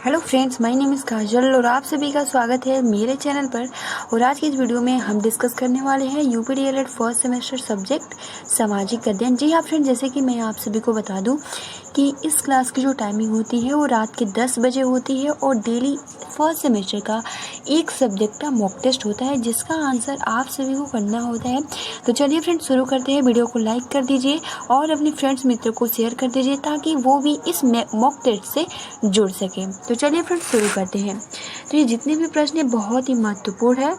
Hello friends, my name is Kajal और आप सभी का स्वागत है मेरे चैनल पर। और आज की इस वीडियो में हम डिस्कस करने वाले हैं UP DElEd first semester subject सामाजिक अध्ययन। जी हाँ फ्रेंड्स, जैसे कि मैं आप सभी को बता दूं कि इस क्लास की जो टाइमिंग होती है वो रात के 10 बजे होती है और डेली फर्स्ट सेमेस्टर का एक सब्जेक्ट का मॉक टेस्ट होता है जिसका आंसर आप सभी को करना होता है। तो चलिए फ्रेंड्स शुरू करते हैं। वीडियो को लाइक कर दीजिए और अपने फ्रेंड्स मित्रों को शेयर कर दीजिए ताकि वो भी इस मॉक टेस्ट से जुड़ सकें। तो चलिए फ्रेंड्स शुरू करते हैं। तो ये जितने भी प्रश्न हैं बहुत ही महत्वपूर्ण है,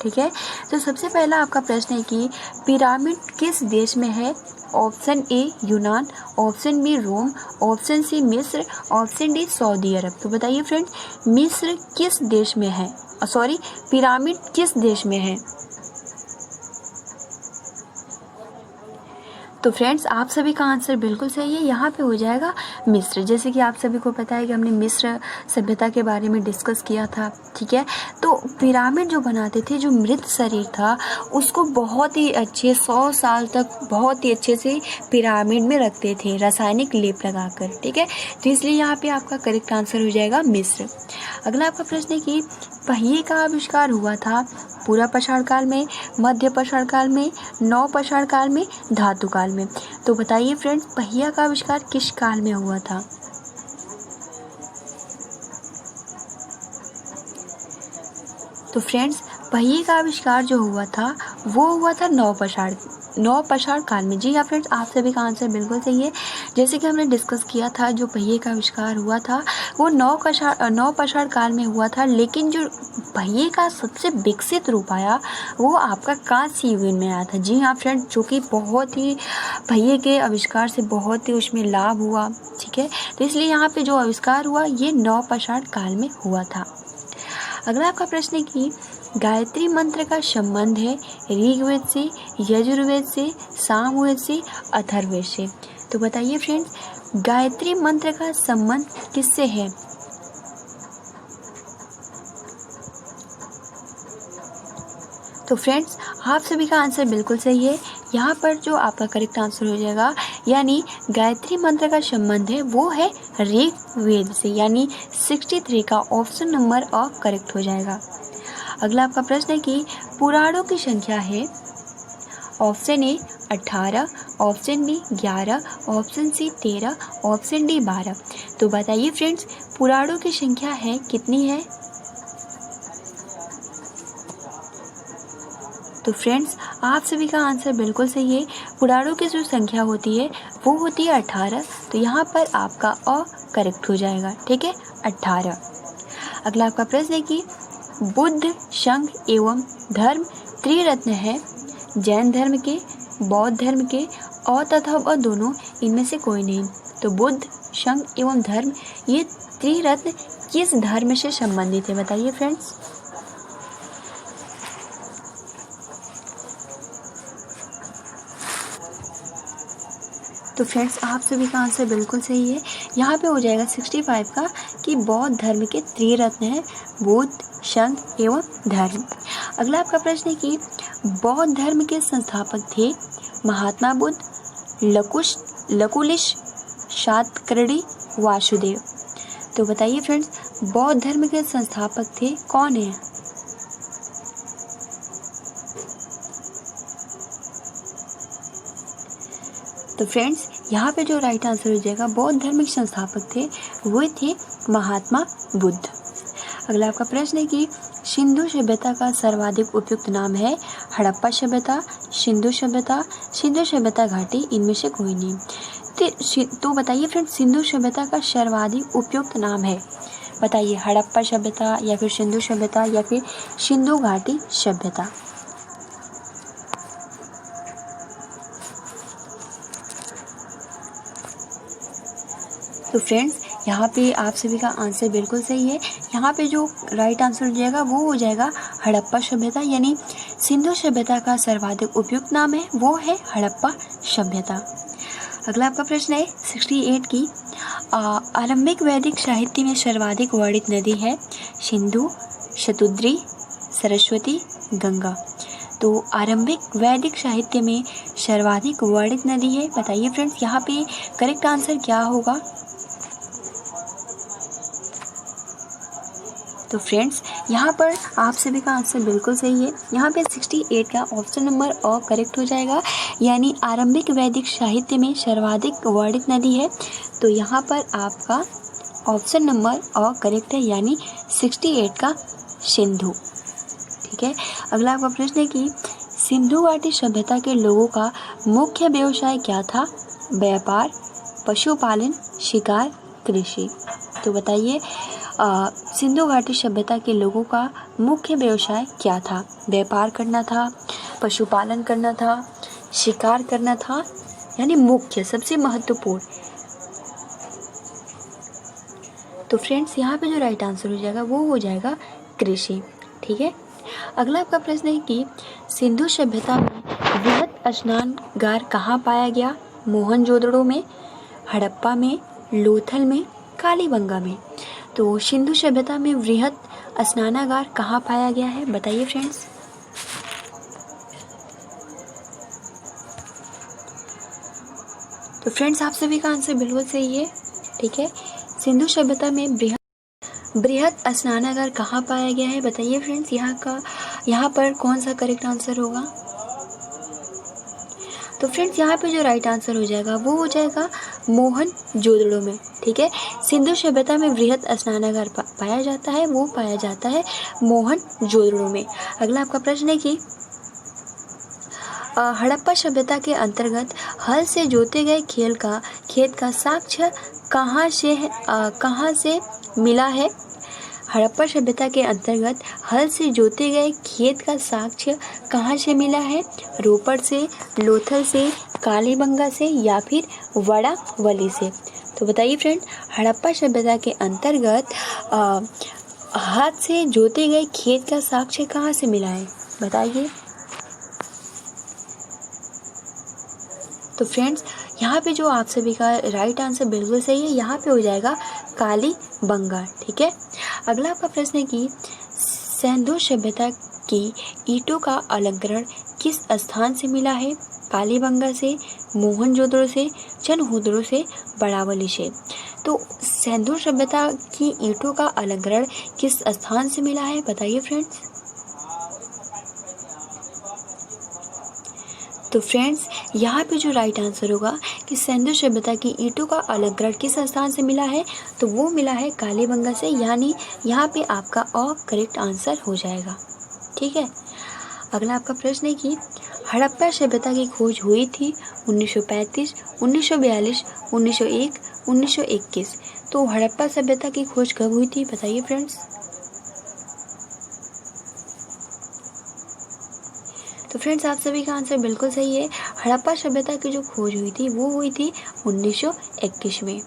ठीक है। तो सबसे पहला आपका प्रश्न है कि पिरामिड किस देश में है? ऑप्शन ए यूनान, option B Rome, option C मिस्र, ऑप्शन डी सऊदी अरब। तो बताइए फ्रेंड्स, मिस्र किस देश में है? पिरामिड किस देश में है? तो फ्रेंड्स आप सभी का आंसर बिल्कुल सही है, यहाँ पे हो जाएगा मिस्र। जैसे कि आप सभी को पता है कि हमने मिस्र सभ्यता के बारे में डिस्कस किया था, ठीक है। तो पिरामिड जो बनाते थे, जो मृत शरीर था उसको बहुत ही अच्छे 100 साल तक बहुत ही अच्छे से पिरामिड में रखते थे रासायनिक लेप लगाकर, ठीक है। तो इसलिए यहाँ पे आपका करेक्ट आंसर हो जाएगा मिस्र। अगला आपका प्रश्न है कि पहिए का आविष्कार हुआ था पूरा पाषाण काल में, मध्य पाषाण काल में, नव पाषाण काल में, धातु काल में। तो बताइए फ्रेंड्स, पहिया का आविष्कार किस काल में हुआ था? तो फ्रेंड्स पहिए का आविष्कार जो हुआ था वो हुआ था नव पाषाण काल में। जी हाँ फ्रेंड्स, आप सभी का आंसर बिल्कुल सही है। जैसे कि हमने डिस्कस किया था, जो पहिए का आविष्कार हुआ था वो नव पाषाण काल में हुआ था, लेकिन जो पहिए का सबसे विकसित रूप आया वो आपका कांस्य युग में आया था। जी हाँ फ्रेंड्स, जो कि बहुत ही पहिए के आविष्कार से बहुत ही उसमें लाभ हुआ, ठीक है। तो इसलिए यहाँ पे जो आविष्कार हुआ ये नव पाषाण काल में हुआ था। अगला आपका प्रश्न है कि गायत्री मंत्र का संबंध है ऋग्वेद से, यजुर्वेद से, सामवेद से, अथर्ववेद से। तो बताइए फ्रेंड्स, गायत्री मंत्र का संबंध किससे है? तो फ्रेंड्स आप सभी का आंसर बिल्कुल सही है। यहाँ पर जो आपका करेक्ट आंसर हो जाएगा, यानी गायत्री मंत्र का संबंध है वो है ऋग्वेद से, यानी 63 का ऑप्शन नंबर करेक्ट हो जाएगा। अगला आपका प्रश्न है कि पुराणों की संख्या है option A 18, option B 11, option C 13, option D 12। तो बताइए फ्रेंड्स, पुराणों की संख्या है कितनी है? तो फ्रेंड्स आप सभी का आंसर बिल्कुल सही है। पुराणों की जो संख्या होती है वो होती है 18। तो यहाँ पर आपका करेक्ट हो जाएगा, ठीक है, 18। अगला आपका प्रश्न है कि बुद्ध, शंख एवं धर्म त्रिरत्न है जैन धर्म के, बौद्ध धर्म के और तथा व दोनों, इनमें से कोई नहीं। तो बुद्ध, शंख एवं धर्म ये त्रिरत्न किस धर्म से संबंधित है? बताइए फ्रेंड्स। तो फ्रेंड्स आप सभी का आंसर बिल्कुल सही है। यहाँ पे हो जाएगा 65 का कि बौद्ध धर्म के त्रिरत्न है बुद्ध, शंख एवं धर्म। अगला आपका प्रश्न है कि बौद्ध धर्म के संस्थापक थे महात्मा बुद्ध, लकुलिश, शातकर्णी, वासुदेव। तो बताइए फ्रेंड्स, बौद्ध धर्म के संस्थापक थे कौन है? तो फ्रेंड्स यहाँ पे जो राइट आंसर हो जाएगा, बौद्ध धर्म के संस्थापक थे वो थे महात्मा बुद्ध। अगला आपका प्रश्न है कि सिंधु सभ्यता का सर्वाधिक उपयुक्त नाम है हड़प्पा सभ्यता, सिंधु सभ्यता घाटी, इनमें से कोई नहीं। तो बताइए फ्रेंड्स, सिंधु सभ्यता का सर्वाधिक उपयुक्त नाम है, बताइए, हड़प्पा सभ्यता या फिर सिंधु सभ्यता या फिर सिंधु घाटी सभ्यता? तो फ्रेंड्स यहाँ पे आप सभी का आंसर बिल्कुल सही है। यहाँ पे जो राइट आंसर हो जाएगा वो हो जाएगा हड़प्पा सभ्यता, यानी सिंधु सभ्यता का सर्वाधिक उपयुक्त नाम है वो है हड़प्पा सभ्यता। अगला आपका प्रश्न है 68 की आरंभिक वैदिक साहित्य में सर्वाधिक वर्णित नदी है सिंधु, शतुद्री, सरस्वती, गंगा। तो आरंभिक वैदिक साहित्य में सर्वाधिक वर्णित नदी है, बताइए फ्रेंड्स यहाँ पे करेक्ट आंसर क्या होगा? तो फ्रेंड्स यहाँ पर आप सभी का आंसर बिल्कुल सही है। यहाँ पे 68 का ऑप्शन नंबर अ करेक्ट हो जाएगा, यानी आरंभिक वैदिक साहित्य में सर्वाधिक वर्णित नदी है। तो यहाँ पर आपका ऑप्शन नंबर अ करेक्ट है, यानी 68 का सिंधु। ठीक है, अगला आपका प्रश्न है कि सिंधु घाटी सभ्यता के लोगों का मुख्य व्यवसाय क्या था? व्यापार, पशुपालन, शिकार, कृषि। तो बताइए सिंधु घाटी सभ्यता के लोगों का मुख्य व्यवसाय क्या था? व्यापार करना था, पशुपालन करना था, शिकार करना था, यानी मुख्य सबसे महत्वपूर्ण। तो फ्रेंड्स यहाँ पे जो राइट आंसर हो जाएगा वो हो जाएगा कृषि। ठीक है, अगला आपका प्रश्न है कि सिंधु सभ्यता में वृहत स्नानागार कहाँ पाया गया? मोहनजोदड़ो में, हड़प्पा में, लोथल में, कालीबंगा में। तो सिंधु सभ्यता में वृहत स्नानागार कहाँ पाया गया है? बताइए फ्रेंड्स। तो फ्रेंड्स आप सभी का आंसर बिल्कुल सही है। ठीक है, सिंधु सभ्यता में बृहत स्नानागार कहाँ पाया गया है? बताइए फ्रेंड्स, यहाँ पर कौन सा करेक्ट आंसर होगा? तो फ्रेंड्स यहाँ पे जो राइट आंसर हो जाएगा वो हो जाएगा मोहनजोदड़ो में। ठीक है, सिंधु सभ्यता में वृहत स्नानागार पाया जाता है, वो पाया जाता है मोहनजोदड़ो में। अगला आपका प्रश्न है कि हड़प्पा सभ्यता के अंतर्गत हल से जोते गए खेत का साक्ष्य कहाँ से मिला है? हड़प्पा सभ्यता के अंतर्गत हल से जोते गए खेत का साक्ष्य कहाँ से मिला है? रोपड़ से, लोथल से, कालीबंगा से या फिर वड़ावली से। तो बताइए फ्रेंड, हड़प्पा सभ्यता के अंतर्गत हाथ से जोते गए खेत का साक्ष्य कहाँ से मिला है? बताइए। तो फ्रेंड्स यहाँ पे जो आप सभी का राइट आंसर बिल्कुल सही है, यहाँ पे हो जाएगा कालीबंगा। ठीक है, अगला आपका प्रश्न है कि सिंधु सभ्यता की ईंटों का अलंकरण किस स्थान से मिला है? कालीबंगा से, मोहनजोदड़ो से, चनहुदड़ो से, वड़ावली से। तो सिंधु सभ्यता की ईंटों का अलंकरण किस स्थान से मिला है? बताइए फ्रेंड्स। तो फ्रेंड्स यहाँ पे जो राइट आंसर होगा कि सिंधु सभ्यता की ईंटों का अलंकरण किस स्थान से मिला है, तो वो मिला है कालीबंगा से, यानी यहाँ पे आपका अ करेक्ट आंसर हो जाएगा। ठीक है, अगला आपका प्रश्न है कि हड़प्पा सभ्यता की खोज हुई थी 1935, 1942, 1901, 1921। तो हड़प्पा सभ्यता की खोज कब हुई थी? बताइए फ्रेंड्स। तो फ्रेंड्स आप सभी का आंसर बिल्कुल सही है। हड़प्पा सभ्यता की जो खोज हुई थी वो हुई थी 1921 में।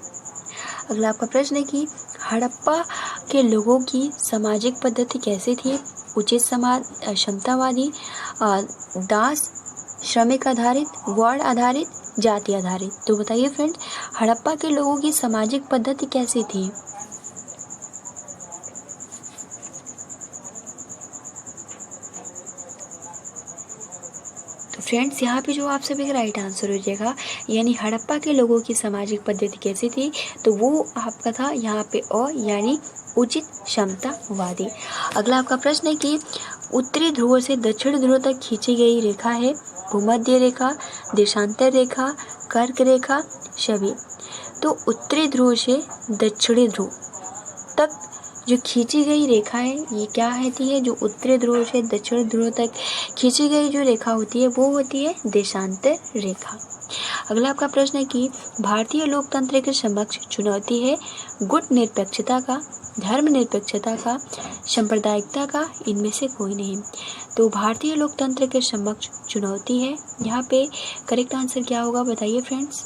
अगला आपका प्रश्न है कि हड़प्पा के लोगों की सामाजिक पद्धति कैसी थी? उचित समाज, क्षमतावादी, दास, श्रमिक आधारित, वर्ण आधारित, जाति आधारित। तो बताइए फ्रेंड्स, हड़प्पा के लोगों की सामाजिक पद्धति कैसी थी? तो फ्रेंड्स यहाँ पे जो आप सभी का राइट आंसर हो जाएगा, यानी हड़प्पा के लोगों की सामाजिक पद्धति कैसी थी, तो वो आपका था यहाँ पे अ, यानी उचित क्षमतावादी। अगला आपका प्रश्न है कि उत्तरी ध्रुव से दक्षिण ध्रुव तक खींची गई रेखा है भूमध्य रेखा, देशांतर रेखा, कर्क रेखा, सभी। तो उत्तरी ध्रुव से दक्षिणी ध्रुव तक जो खींची गई रेखा है ये क्या होती है? जो उत्तरी ध्रुव से दक्षिण ध्रुव तक खींची गई जो रेखा होती है वो होती है देशांतर रेखा। अगला आपका प्रश्न है कि भारतीय लोकतंत्र के समक्ष चुनौती है गुट निरपेक्षता का, धर्मनिरपेक्षता का, सांप्रदायिकता का, इनमें से कोई नहीं। तो भारतीय लोकतंत्र के समक्ष चुनौती है, यहाँ पे करेक्ट आंसर क्या होगा? बताइए फ्रेंड्स।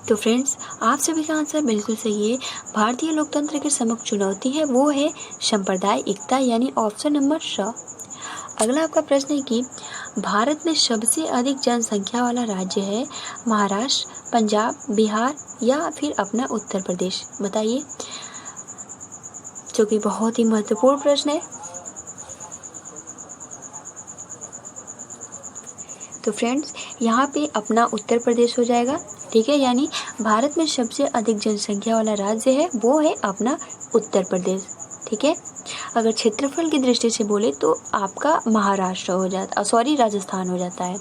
तो फ्रेंड्स आप सभी का आंसर बिल्कुल सही है। भारतीय लोकतंत्र के समक्ष चुनौती है वो है सांप्रदायिकता, यानी ऑप्शन नंबर स। अगला आपका प्रश्न है कि भारत में सबसे अधिक जनसंख्या वाला राज्य है महाराष्ट्र, पंजाब, बिहार या फिर अपना उत्तर प्रदेश। बताइए, जो कि बहुत ही महत्वपूर्ण प्रश्न है। तो फ्रेंड्स यहाँ पे अपना उत्तर प्रदेश हो जाएगा। ठीक है, यानी भारत में सबसे अधिक जनसंख्या वाला राज्य है वो है अपना उत्तर प्रदेश। ठीक है, अगर क्षेत्रफल की दृष्टि से बोले तो आपका महाराष्ट्र हो जाता, सॉरी राजस्थान हो जाता है।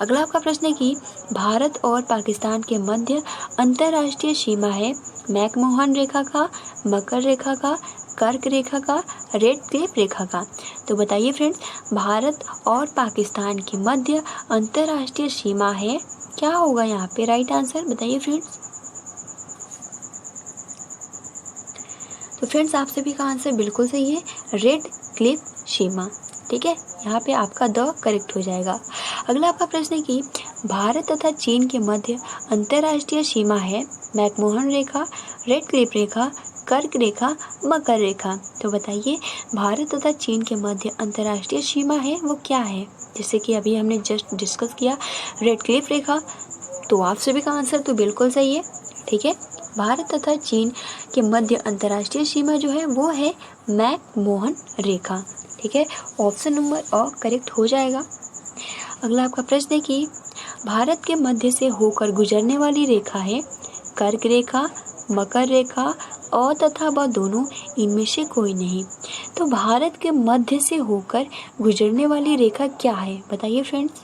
अगला आपका प्रश्न है कि भारत और पाकिस्तान के मध्य अंतर्राष्ट्रीय सीमा है मैकमोहन रेखा का, मकर रेखा का, कर्क रेखा का, रेड क्लिफ रेखा का। तो बताइए फ्रेंड्स, भारत और पाकिस्तान के मध्य अंतर्राष्ट्रीय सीमा है, क्या होगा यहाँ पे राइट आंसर, बताइए फ्रेंड्स। तो फ्रेंड्स आप सभी का आंसर बिल्कुल सही है, रेड क्लिफ सीमा। ठीक है, यहाँ पे आपका द करेक्ट हो जाएगा। अगला आपका प्रश्न है कि भारत तथा चीन के मध्य अंतर्राष्ट्रीय सीमा है मैकमोहन रेखा, रेड क्लिफ रेखा, कर्क रेखा, मकर रेखा। तो बताइए भारत तथा चीन के मध्य अंतर्राष्ट्रीय सीमा है वो क्या है। जैसे कि अभी हमने जस्ट डिस्कस किया रेड क्लिफ रेखा, तो आप सभी का आंसर तो बिल्कुल सही है। ठीक है, भारत तथा चीन के मध्य अंतर्राष्ट्रीय सीमा जो है वो है मैकमोहन रेखा। ठीक है, ऑप्शन नंबर अ करेक्ट हो जाएगा। अगला आपका प्रश्न है कि भारत के मध्य से होकर गुजरने वाली रेखा है कर्क रेखा, मकर रेखा, अ तथा ब दोनों, इनमें से कोई नहीं। तो भारत के मध्य से होकर गुजरने वाली रेखा क्या है, बताइए फ्रेंड्स।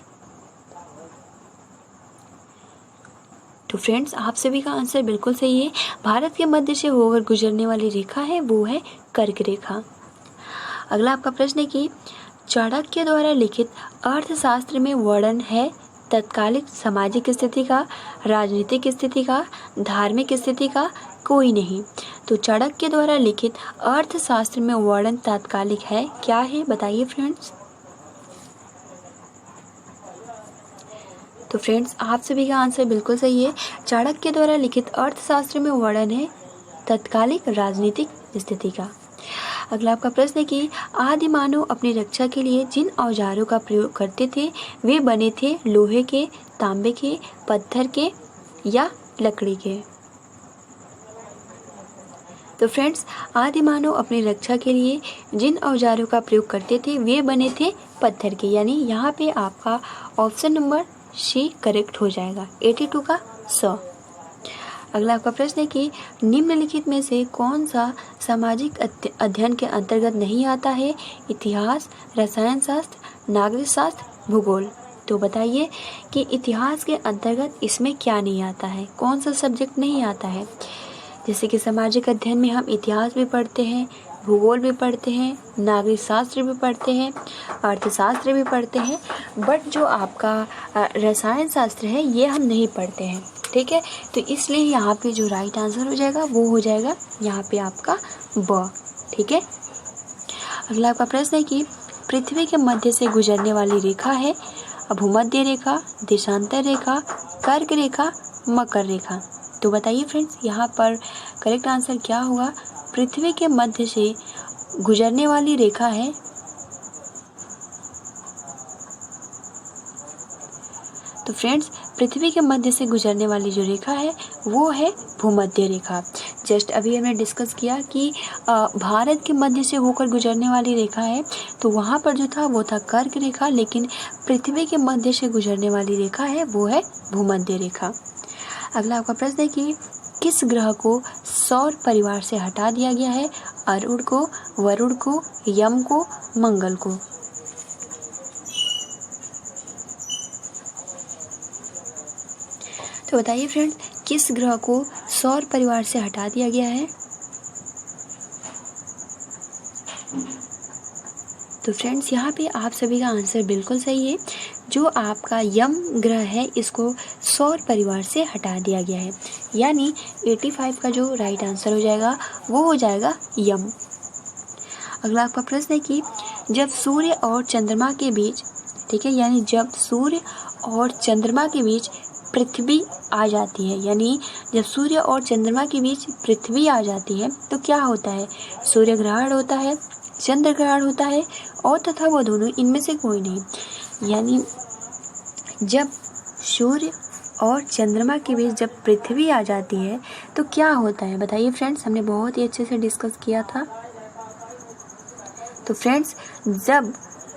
तो फ्रेंड्स आप सभी का आंसर बिल्कुल सही है, भारत के मध्य से होकर गुजरने वाली रेखा है वो है कर्क रेखा। अगला आपका प्रश्न है कि चाणक्य द्वारा लिखित अर्थशास्त्र में वर्णन है तत्कालिक सामाजिक स्थिति का, राजनीतिक स्थिति का, धार्मिक स्थिति का, कोई नहीं। तो चाणक्य द्वारा लिखित अर्थशास्त्र में वर्णन तात्कालिक है, क्या है बताइए फ्रेंड्स। तो फ्रेंड्स आप सभी का आंसर बिल्कुल सही है, चाणक्य द्वारा लिखित अर्थशास्त्र में वर्णन है तत्कालिक राजनीतिक स्थिति का। अगला आपका प्रश्न है कि आदि मानव अपनी रक्षा के लिए जिन औजारों का प्रयोग करते थे वे बने थे लोहे के, तांबे के, पत्थर के या लकड़ी के। तो फ्रेंड्स आदि मानव अपनी रक्षा के लिए जिन औजारों का प्रयोग करते थे वे बने थे पत्थर के, यानी यहाँ पे आपका ऑप्शन नंबर सी करेक्ट हो जाएगा, 82 का 100। अगला आपका प्रश्न है कि निम्नलिखित में से कौन सा सामाजिक अध्ययन के अंतर्गत नहीं आता है, इतिहास, रसायन शास्त्र, नागरिक शास्त्र, भूगोल। तो बताइए कि इतिहास के अंतर्गत इसमें क्या नहीं आता है, कौन सा सब्जेक्ट नहीं आता है। जैसे कि सामाजिक अध्ययन में हम इतिहास भी पढ़ते हैं, भूगोल भी पढ़ते हैं, नागरिक शास्त्र भी पढ़ते हैं, अर्थशास्त्र भी पढ़ते हैं, बट जो आपका रसायन शास्त्र है ये हम नहीं पढ़ते हैं। ठीक है, तो इसलिए यहाँ पे जो राइट आंसर हो जाएगा वो हो जाएगा यहाँ पे आपका ब। ठीक है, अगला आपका प्रश्न है कि पृथ्वी के मध्य से गुजरने वाली रेखा है भूमध्य रेखा, देशांतर रेखा, कर्क रेखा, मकर रेखा। तो बताइए फ्रेंड्स यहाँ पर करेक्ट आंसर क्या होगा। पृथ्वी के मध्य से गुजरने वाली रेखा है, तो फ्रेंड्स पृथ्वी के मध्य से गुजरने वाली जो रेखा है वो है भूमध्य रेखा। जस्ट अभी हमने डिस्कस किया कि भारत के मध्य से होकर गुजरने वाली रेखा है, तो वहाँ पर जो था वो था कर्क रेखा, लेकिन पृथ्वी के मध्य से गुजरने वाली रेखा है वो है भूमध्य रेखा। अगला आपका प्रश्न है कि किस ग्रह को सौर परिवार से हटा दिया गया है, अरुण को, वरुण को, यम को, मंगल को। तो बताइए फ्रेंड्स किस ग्रह को सौर परिवार से हटा दिया गया है। तो फ्रेंड्स यहाँ पे आप सभी का आंसर बिल्कुल सही है, जो आपका यम ग्रह है इसको सौर परिवार से हटा दिया गया है, यानी 85 का जो राइट आंसर हो जाएगा वो हो जाएगा यम। अगला आपका प्रश्न है कि जब सूर्य और चंद्रमा के बीच, ठीक है, यानी जब सूर्य और चंद्रमा के बीच पृथ्वी आ जाती है, यानी जब सूर्य और चंद्रमा के बीच पृथ्वी आ जाती है तो क्या होता है, सूर्य ग्रहण होता है, चंद्र ग्रहण होता है और तथा वो दोनों, इनमें से कोई नहीं। यानी जब सूर्य और चंद्रमा के बीच जब पृथ्वी आ जाती है तो क्या होता है बताइए फ्रेंड्स, हमने बहुत ही अच्छे से डिस्कस किया था। तो फ्रेंड्स जब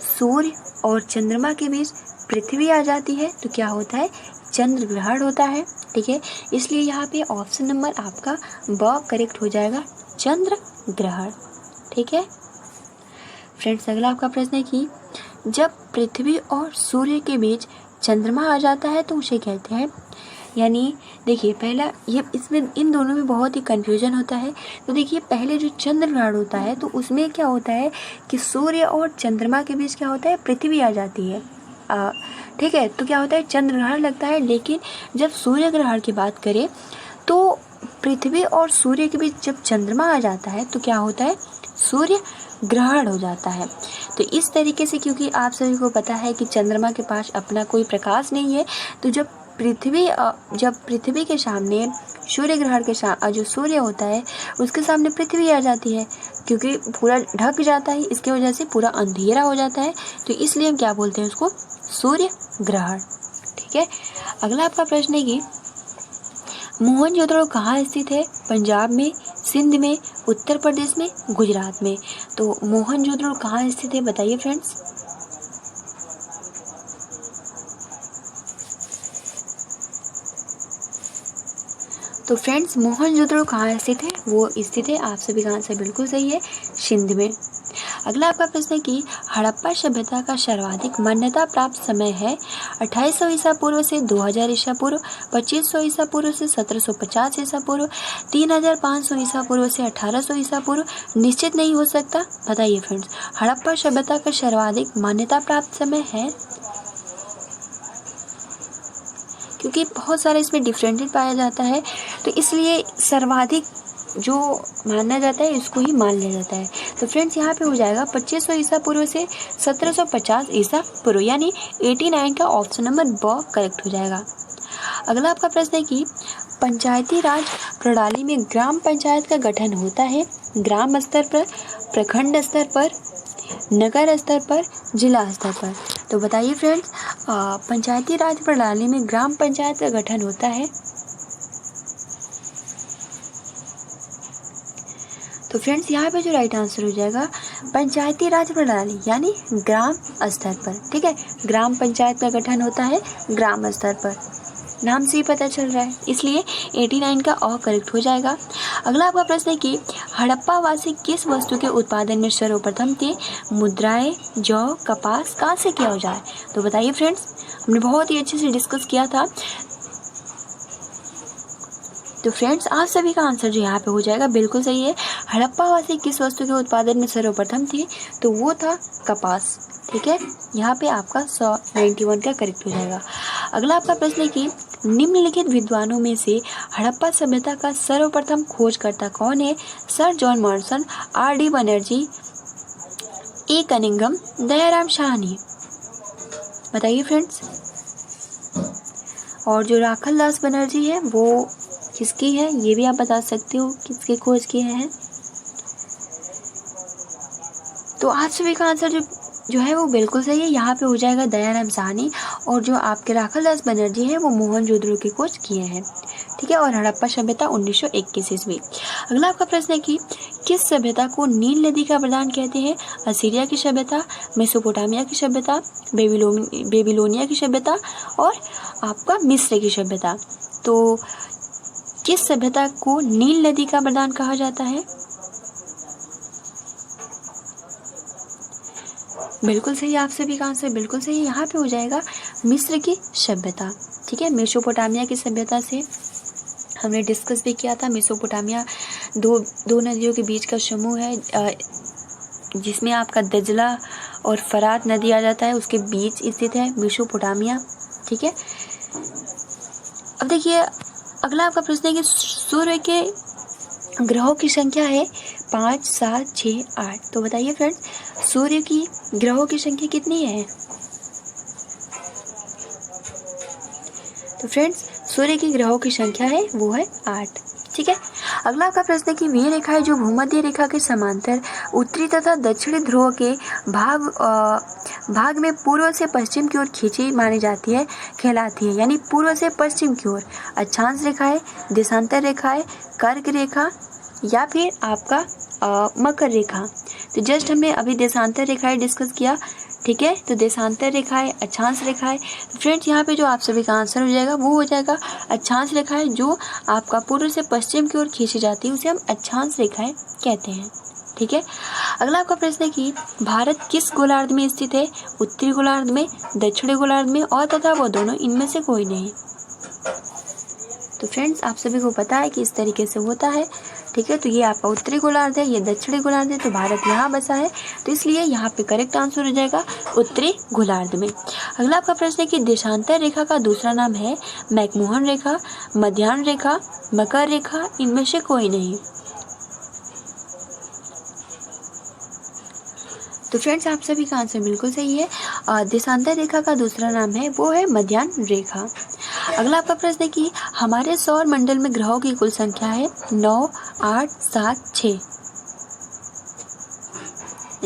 सूर्य और चंद्रमा के बीच पृथ्वी आ जाती है तो क्या होता है, चंद्र ग्रहण होता है। ठीक है, इसलिए यहाँ पे ऑप्शन नंबर आपका ब करेक्ट हो जाएगा, चंद्र ग्रहण। ठीक है फ्रेंड्स, अगला आपका प्रश्न है कि जब पृथ्वी और सूर्य के बीच चंद्रमा आ जाता है तो उसे कहते हैं, यानी देखिए पहला ये इसमें इन दोनों में बहुत ही कन्फ्यूजन होता है। तो देखिए पहले जो चंद्र ग्रहण होता है तो उसमें क्या होता है कि सूर्य और चंद्रमा के बीच क्या होता है, पृथ्वी आ जाती है। ठीक है, तो क्या होता है, चंद्र ग्रहण लगता है। लेकिन जब सूर्य ग्रहण की बात करें तो पृथ्वी और सूर्य के बीच जब चंद्रमा आ जाता है तो क्या होता है, सूर्य ग्रहण हो जाता है। तो इस तरीके से, क्योंकि आप सभी को पता है कि चंद्रमा के पास अपना कोई प्रकाश नहीं है, तो जब पृथ्वी के सामने सूर्य ग्रहण के जो सूर्य होता है उसके सामने पृथ्वी आ जाती है, क्योंकि पूरा ढक जाता है, इसकी वजह से पूरा अंधेरा हो जाता है। तो इसलिए हम क्या बोलते हैं उसको, सूर्य ग्रहण। ठीक है, अगला आपका प्रश्न है कि मोहनजोदड़ो कहाँ स्थित है, पंजाब में, सिंध में, उत्तर प्रदेश में, गुजरात में। तो मोहनजोदड़ो कहाँ स्थित है बताइए फ्रेंड्स। तो फ्रेंड्स मोहनजोदड़ो कहाँ स्थित है, वो स्थित है, आप सभी का आंसर बिल्कुल सही है, सिंध में। अगला आपका प्रश्न है कि हड़प्पा सभ्यता का सर्वाधिक मान्यता प्राप्त समय है 2800 ईसा पूर्व से 2000 ईसा पूर्व, 2500 ईसा पूर्व से 1750 ईसा पूर्व, 3500 ईसा पूर्व से 1800 ईसा पूर्व, निश्चित नहीं हो सकता। बताइए फ्रेंड्स, हड़प्पा सभ्यता का सर्वाधिक मान्यता प्राप्त समय है, क्योंकि बहुत सारा इसमें डिफरेंटेड पाया जाता है तो इसलिए सर्वाधिक जो माना जाता है इसको ही मान लिया जाता है। तो फ्रेंड्स यहाँ पे हो जाएगा 2500 ईसा पूर्व से 1750 ईसा पूर्व, यानी 89 का ऑप्शन नंबर ब करेक्ट हो जाएगा। अगला आपका प्रश्न है कि पंचायती राज प्रणाली में ग्राम पंचायत का गठन होता है ग्राम स्तर पर, प्रखंड स्तर पर, नगर स्तर पर, जिला स्तर पर। तो बताइए फ्रेंड्स, पंचायती राज प्रणाली में ग्राम पंचायत का गठन होता है, तो फ्रेंड्स यहाँ पे जो राइट आंसर हो जाएगा पंचायती राज प्रणाली यानी ग्राम स्तर पर। ठीक है, ग्राम पंचायत का गठन होता है ग्राम स्तर पर, नाम से ही पता चल रहा है, इसलिए 89 का अ करेक्ट हो जाएगा। अगला आपका प्रश्न है कि हड़प्पा वासी किस वस्तु के उत्पादन में सर्वप्रथम थे, मुद्राएं, जौ, कपास, कांस्य के औजार। तो बताइए फ्रेंड्स, हमने बहुत ही अच्छे से डिस्कस किया था। तो फ्रेंड्स आप सभी का आंसर जो यहाँ पे हो जाएगा बिल्कुल सही है। हड़प्पा वासी किस वस्तु के उत्पादन में सर्वप्रथम थे, तो वो था कपास। ठीक है, यहाँ पे आपका 191 का करेक्ट हो जाएगा। अगला आपका प्रश्न है कि निम्नलिखित विद्वानों में से हड़प्पा सभ्यता का सर्वप्रथम खोजकर्ता कौन है, sir John Morrison, R.D. Banerjee, ए कनिंघम, दयाराम साहनी। बताइए फ्रेंड्स, और जो राखल दास बनर्जी है वो किसकी है, ये भी आप बता सकते हो किसके खोज किए हैं। तो आप सभी का आंसर जो है वो बिल्कुल सही है, यहाँ पे हो जाएगा दयाराम साहनी, और जो आपके राखल दास बनर्जी है वो मोहनजोदड़ो की खोज किए हैं। ठीक है, और हड़प्पा सभ्यता 1921 ईस्वी। अगला आपका प्रश्न है कि किस सभ्यता को नील नदी का प्रदान कहते हैं, असीरिया की सभ्यता, मेसोपोटामिया की सभ्यता, बेबीलोनिया की सभ्यता और आपका मिस्र की सभ्यता। तो किस सभ्यता को नील नदी का प्रदान कहा जाता है, बिल्कुल सही, आप सभी का आंसर बिल्कुल सही, यहाँ पे हो जाएगा मिस्र की सभ्यता। ठीक है, मेसोपोटामिया की सभ्यता से हमने डिस्कस भी किया था। मेसोपोटामिया दो नदियों के बीच का समूह है, जिसमें आपका दजला और फरात नदी आ जाता है, उसके बीच स्थित है मेसोपोटामिया। ठीक है, अब देखिए अगला आपका प्रश्न है कि सूर्य के ग्रहों की संख्या है 5, 7, 6, 8। तो बताइए फ्रेंड्स, सूर्य की ग्रहों की संख्या कितनी है। तो फ्रेंड्स सूर्य की ग्रहों की संख्या है वो है 8। ठीक है, अगला आपका प्रश्न है कि वे रेखाएं जो भूमध्य रेखा के समांतर उत्तरी तथा दक्षिणी ध्रुव के भाग में पूर्व से पश्चिम की ओर खींची मानी जाती है कहलाती है, यानी पूर्व से पश्चिम की ओर अक्षांश रेखाएं, देशांतर रेखाएं, कर्क रेखा या फिर आपका मकर रेखा। तो जस्ट हमने अभी देशांतर रेखाएं डिस्कस किया, ठीक है। तो देशांतर रेखाएं, अक्षांश रेखाएं। फ्रेंड्स यहाँ पे जो आप सभी का आंसर हो जाएगा वो हो जाएगा अक्षांश रेखाएं, जो आपका पूर्व से पश्चिम की ओर खींची जाती है उसे हम अक्षांश रेखाएं कहते हैं। ठीक है। अगला आपका प्रश्न है कि भारत किस गोलार्ध में स्थित है? उत्तरी गोलार्ध में, दक्षिणी गोलार्ध में और तथा वो दोनों, इनमें से कोई नहीं। तो फ्रेंड्स आप सभी को पता है कि इस तरीके से होता है। ठीक है। तो ये आपका उत्तरी गोलार्ध है, ये दक्षिणी गोलार्ध है, तो भारत यहाँ बसा है, तो इसलिए यहाँ पे करेक्ट आंसर हो जाएगा उत्तरी गोलार्ध में। अगला आपका प्रश्न है कि देशांतर रेखा का दूसरा नाम है मैकमोहन रेखा, मध्याह्न रेखा, मकर रेखा, इनमें से कोई नहीं। तो फ्रेंड्स आप सभी का आंसर बिल्कुल सही है। देशांतर रेखा का दूसरा नाम है वो है मध्याह्न रेखा। अगला आपका प्रश्न है कि हमारे सौर मंडल में ग्रहों की कुल संख्या है 9, 8, 7, 6।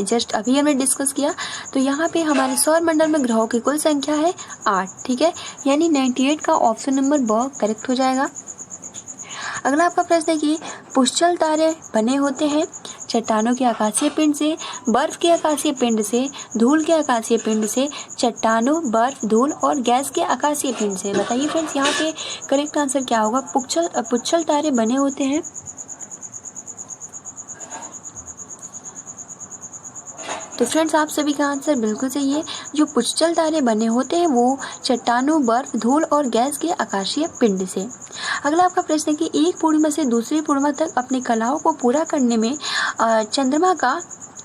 जस्ट अभी हमने डिस्कस किया, तो यहाँ पे हमारे सौर मंडल में ग्रहों की कुल संख्या है 8। ठीक है, यानी 98 का ऑप्शन नंबर ब करेक्ट हो जाएगा। अगला आपका प्रश्न है कि पुष्चल तारे बने होते हैं चट्टानों के आकाशीय पिंड से, बर्फ के आकाशीय पिंड से, धूल के आकाशीय पिंड से, चट्टानों, बर्फ, धूल और गैस के आकाशीय पिंड से। बताइए फ्रेंड्स यहाँ पे करेक्ट आंसर क्या होगा? पुष्चल तारे बने होते हैं तो फ्रेंड्स आप सभी का आंसर बिल्कुल सही है। जो पुष्चल तारे बने होते हैं वो चट्टानों, बर्फ, धूल और गैस के आकाशीय पिंड से। अगला आपका प्रश्न है कि एक पूर्णिमा से दूसरी पूर्णिमा तक अपनी कलाओं को पूरा करने में चंद्रमा का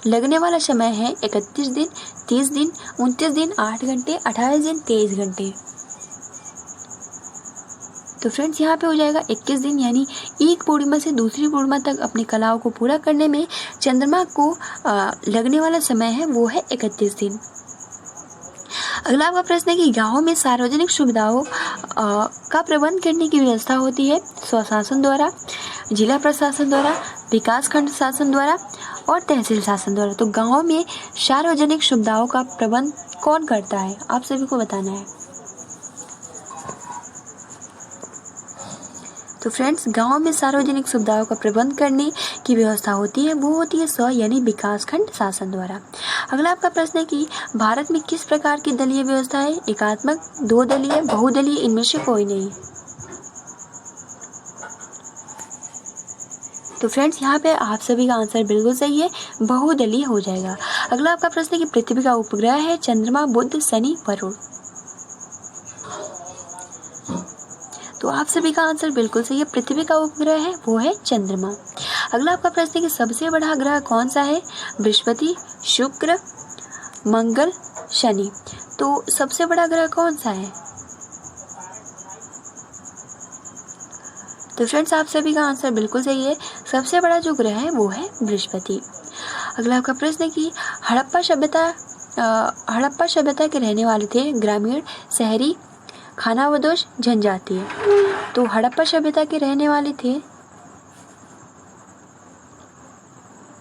लगने वाला समय है 31 दिन, 30 दिन, 29 दिन, 8 घंटे, 28 दिन, 23 घंटे। तो फ्रेंड्स यहाँ पे हो जाएगा 21 दिन, यानी एक पूर्णिमा से दूसरी पूर्णिमा तक अपनी कलाओं को पूरा करने में चंद्रमा को लगने वाला समय है वो है 31 दिन। अगला आपका प्रश्न है कि गाँव में सार्वजनिक सुविधाओं का प्रबंध करने की व्यवस्था होती है स्वशासन द्वारा, जिला प्रशासन द्वारा, विकास खंड शासन द्वारा और तहसील शासन द्वारा। तो गाँव में सार्वजनिक सुविधाओं का प्रबंध कौन करता है? आप सभी को बताना है। तो फ्रेंड्स गांव में सार्वजनिक सुविधाओं का प्रबंध करने की व्यवस्था होती है वो होती है यानी विकास खंड शासन द्वारा। अगला आपका प्रश्न है कि भारत में किस प्रकार की दलीय व्यवस्था है? एकात्मक, 2 दलीय, बहुदलीय, इनमें से कोई नहीं। तो फ्रेंड्स यहाँ पे आप सभी का आंसर बिल्कुल सही है, बहुदलीय हो जाएगा। अगला आपका प्रश्न है कि पृथ्वी का उपग्रह है चंद्रमा, बुध, शनि, वरुण। तो आप सभी का आंसर बिल्कुल सही है, पृथ्वी का उपग्रह है वो है चंद्रमा। अगला आपका प्रश्न है कि सबसे बड़ा ग्रह कौन सा है? बृहस्पति, शुक्र, मंगल, शनि। तो सबसे बड़ा ग्रह कौन सा है? तो फ्रेंड्स आप सभी का आंसर बिल्कुल सही है, सबसे बड़ा जो ग्रह है वो है बृहस्पति। अगला आपका प्रश्न है कि हड़प्पा सभ्यता के रहने वाले थे ग्रामीण, शहरी, खानाबदोश, जनजातीय। तो हड़प्पा सभ्यता के रहने वाले थे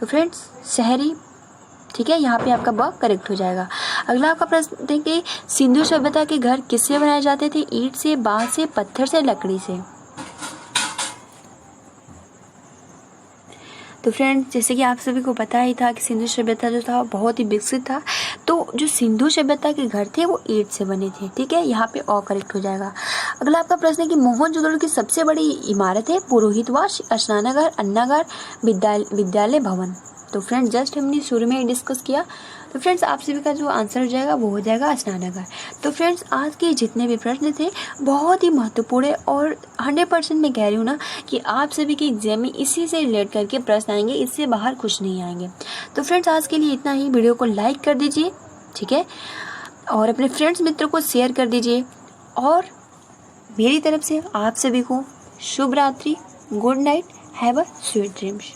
तो फ्रेंड्स शहरी। ठीक है, यहाँ पे आपका ब करेक्ट हो जाएगा। अगला आपका प्रश्न है कि सिंधु सभ्यता के घर किससे बनाए जाते थे? ईंट से, बांस से, पत्थर से, लकड़ी से। तो फ्रेंड्स जैसे कि आप सभी को पता ही था कि सिंधु सभ्यता जो था बहुत ही विकसित था, तो जो सिंधु सभ्यता के घर थे वो ईंट से बने थे। ठीक है, यहाँ पे और करेक्ट हो जाएगा। अगला आपका प्रश्न है कि मोहनजोदड़ो की सबसे बड़ी इमारत है पुरोहितवास, स्नानागार, अन्नागार, विद्यालय भवन। तो फ्रेंड्स जस्ट हमने शुरू में डिस्कस किया। तो फ्रेंड्स आप सभी का जो आंसर हो जाएगा वो हो जाएगा स्नानागार। तो फ्रेंड्स आज के जितने भी प्रश्न थे बहुत ही महत्वपूर्ण है और 100% मैं कह रही हूँ ना कि आप सभी के एग्जाम में इसी से रिलेट करके प्रश्न आएंगे, इससे बाहर कुछ नहीं आएंगे। तो फ्रेंड्स आज के लिए इतना ही। वीडियो को लाइक कर दीजिए, ठीक है, और अपने फ्रेंड्स मित्रों को शेयर कर दीजिए। और मेरी तरफ से आप सभी को शुभ रात्रि, good night, have a sweet dreams.